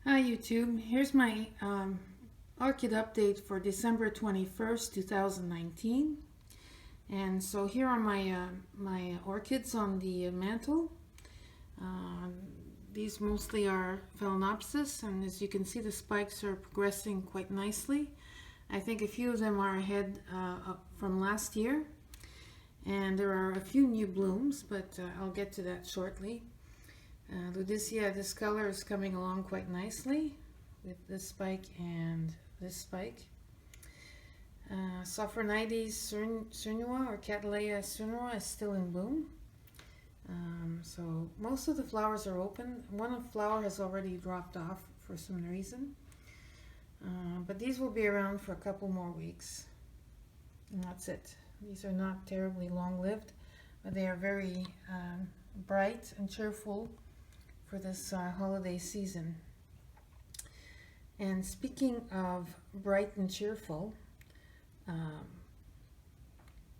Hi YouTube, here's my orchid update for December 21st, 2019. And so here are my orchids on the mantle. These mostly are Phalaenopsis, and as you can see the spikes are progressing quite nicely. I think a few of them are ahead from last year. And there are a few new blooms, but I'll get to that shortly. Ludisia discolor is coming along quite nicely with this spike and this spike. Sophronides cernua or Cattleya cernua is still in bloom. So most of the flowers are open. One flower has already dropped off for some reason. But these will be around for a couple more weeks. And that's it. These are not terribly long-lived, but they are very bright and cheerful for this holiday season. And speaking of bright and cheerful,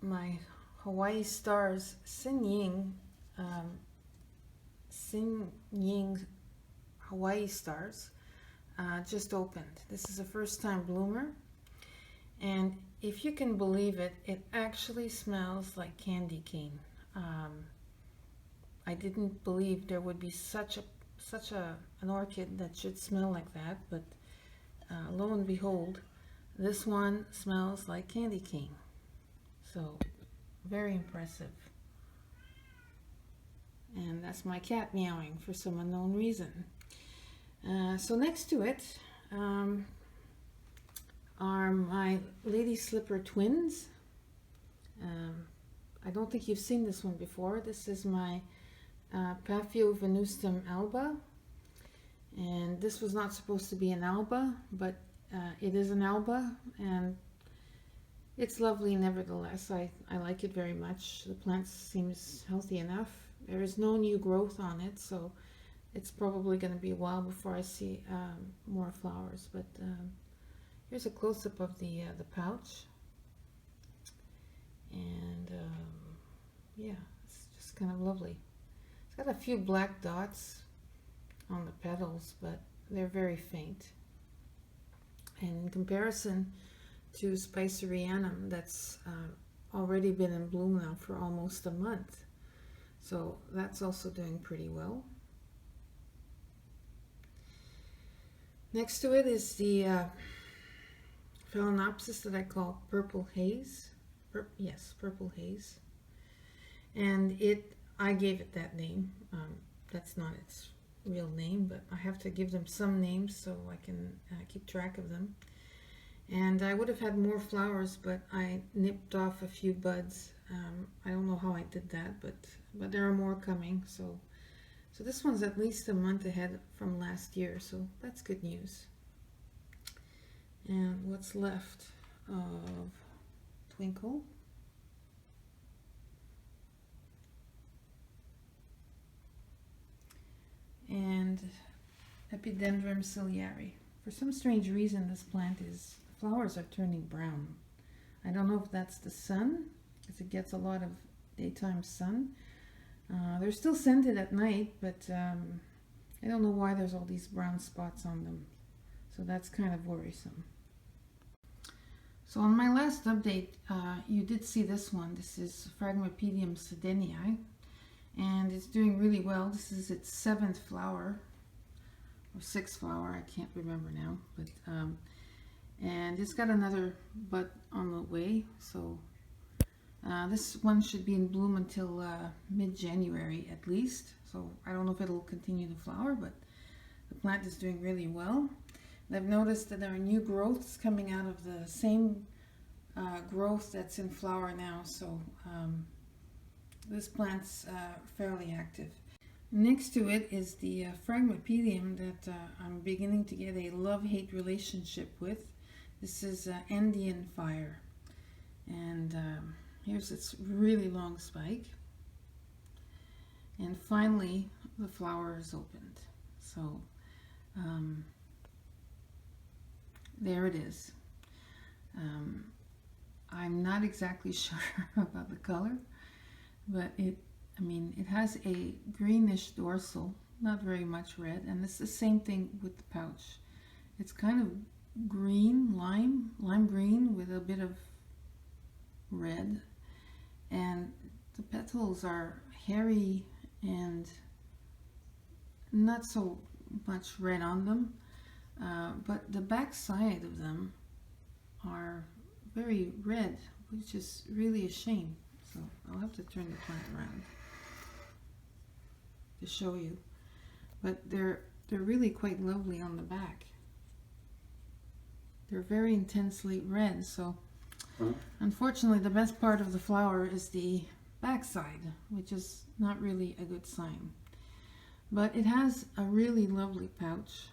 my Hawaii Stars Sin Ying Hawaii Stars just opened. This is a first-time bloomer, and if you can believe it, it actually smells like candy cane. I didn't believe there would be such an orchid that should smell like that, but lo and behold, this one smells like candy cane. So very impressive. And that's my cat meowing for some unknown reason. So next to it are my lady slipper twins. I don't think you've seen this one before. This is my Paphiopedilum alba, and this was not supposed to be an alba, but it is an alba, and it's lovely nevertheless. I like it very much. The plant seems healthy enough. There is no new growth on it, so it's probably going to be a while before I see more flowers. But here's a close-up of the pouch, and yeah, it's just kind of lovely. It's got a few black dots on the petals, but they're very faint. And in comparison to spicerianum, that's already been in bloom now for almost a month. So that's also doing pretty well. Next to it is the Phalaenopsis that I call Purple Haze. Purple Haze. And I gave it that name. That's not its real name, but I have to give them some names so I can keep track of them. And I would have had more flowers, but I nipped off a few buds. I don't know how I did that, but there are more coming. So this one's at least a month ahead from last year, so that's good news. And what's left of Twinkle? And Epidendrum ciliare. For some strange reason, this plant flowers are turning brown. I don't know if that's the sun, because it gets a lot of daytime sun. They're still scented at night, but I don't know why there's all these brown spots on them. So that's kind of worrisome. So on my last update, you did see this one. This is Phragmipedium sedenii, and it's doing really well. This is its 7th flower, or 6th flower, I can't remember now, but and it's got another bud on the way, so this one should be in bloom until mid-January at least. So I don't know if it'll continue to flower, but the plant is doing really well. And I've noticed that there are new growths coming out of the same growth that's in flower now, so this plant's fairly active. Next to it is the Phragmipedium that I'm beginning to get a love-hate relationship with. This is Andean Fire, and here's its really long spike, and finally the flower is opened. So there it is. I'm not exactly sure about the color, but it has a greenish dorsal not very much red, and it's the same thing with the pouch. It's kind of green, lime green with a bit of red, and the petals are hairy and not so much red on them, but the back side of them are very red, which is really a shame. So I'll have to turn the plant around to show you, but they're really quite lovely on the back. They're very intensely red, so unfortunately the best part of the flower is the back side, which is not really a good sign. But it has a really lovely pouch.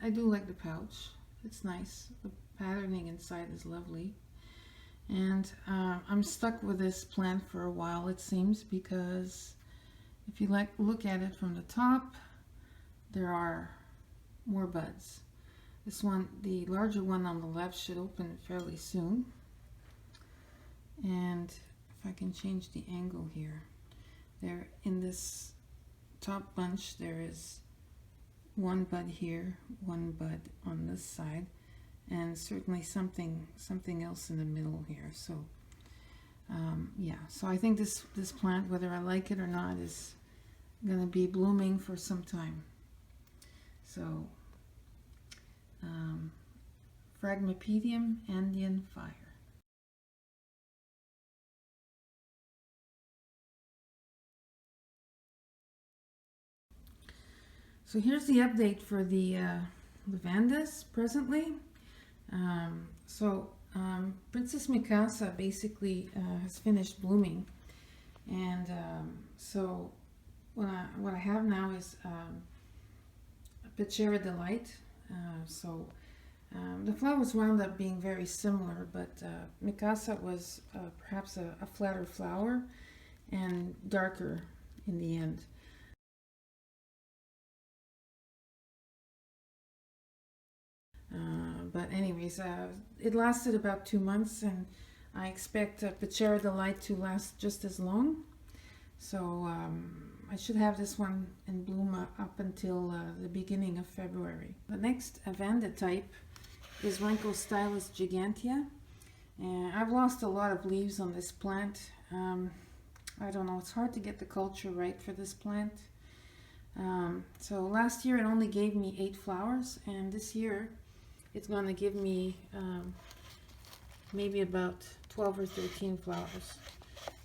I do like the pouch. It's nice. The patterning inside is lovely. And I'm stuck with this plant for a while, it seems, because if you look at it from the top, there are more buds. This one, the larger one on the left, should open fairly soon. And if I can change the angle here, there in this top bunch there is one bud here, one bud on this side, and certainly something else in the middle here. So yeah, so I think this plant, whether I like it or not, is going to be blooming for some time. So Phragmipedium, Andean Fire. So here's the update for the Vandas presently. Princess Mikasa basically has finished blooming, and so what I have now is Pachara Delight. The flowers wound up being very similar, but Mikasa was perhaps a flatter flower and darker in the end. But anyways, it lasted about 2 months, and I expect Pachara Delight to last just as long. So I should have this one in bloom up until the beginning of February. The next Vanda type is Rhynchostyus gigantea. And I've lost a lot of leaves on this plant. I don't know, it's hard to get the culture right for this plant. So last year it only gave me 8 flowers, and this year it's going to give me maybe about 12 or 13 flowers.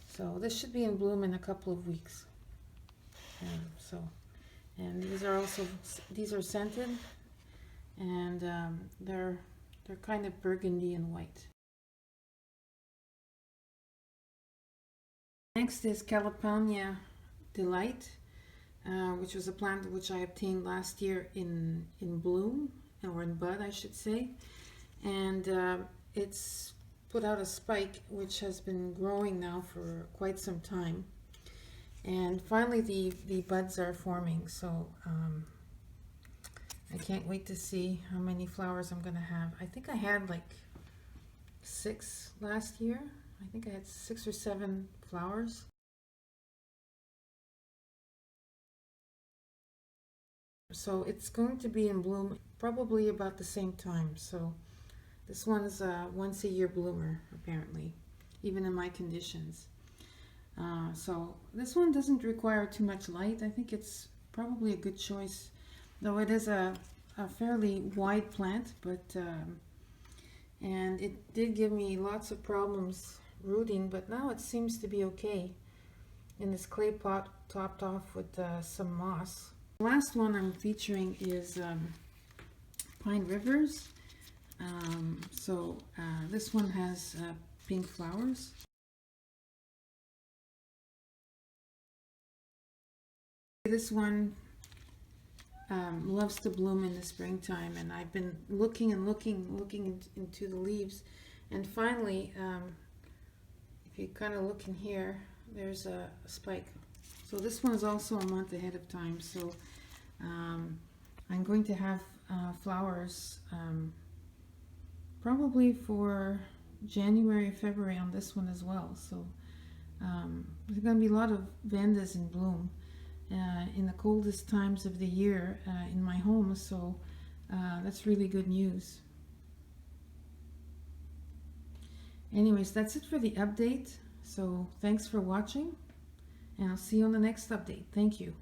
So this should be in bloom in a couple of weeks. And these are scented, and they're kind of burgundy and white. Next is Kalapana Delight, which was a plant which I obtained last year in bloom, or in bud I should say, and it's put out a spike which has been growing now for quite some time, and finally the buds are forming. So I can't wait to see how many flowers I'm gonna have. I think I had like 6 last year. I think I had 6 or 7 flowers. So it's going to be in bloom probably about the same time. So this one is a once-a-year bloomer, apparently, even in my conditions. So this one doesn't require too much light. I think it's probably a good choice, though it is a fairly wide plant, but and it did give me lots of problems rooting, but now it seems to be okay in this clay pot topped off with some moss. The last one I'm featuring is Pine Rivers. This one has pink flowers. This one loves to bloom in the springtime, and I've been looking into the leaves, and finally, if you kind of look in here, there's a spike. So this one is also a month ahead of time. So I'm going to have flowers probably for January, February on this one as well. So there's going to be a lot of Vandas in bloom, in the coldest times of the year in my home, so that's really good news. Anyways, that's it for the update. So thanks for watching, and I'll see you on the next update. Thank you.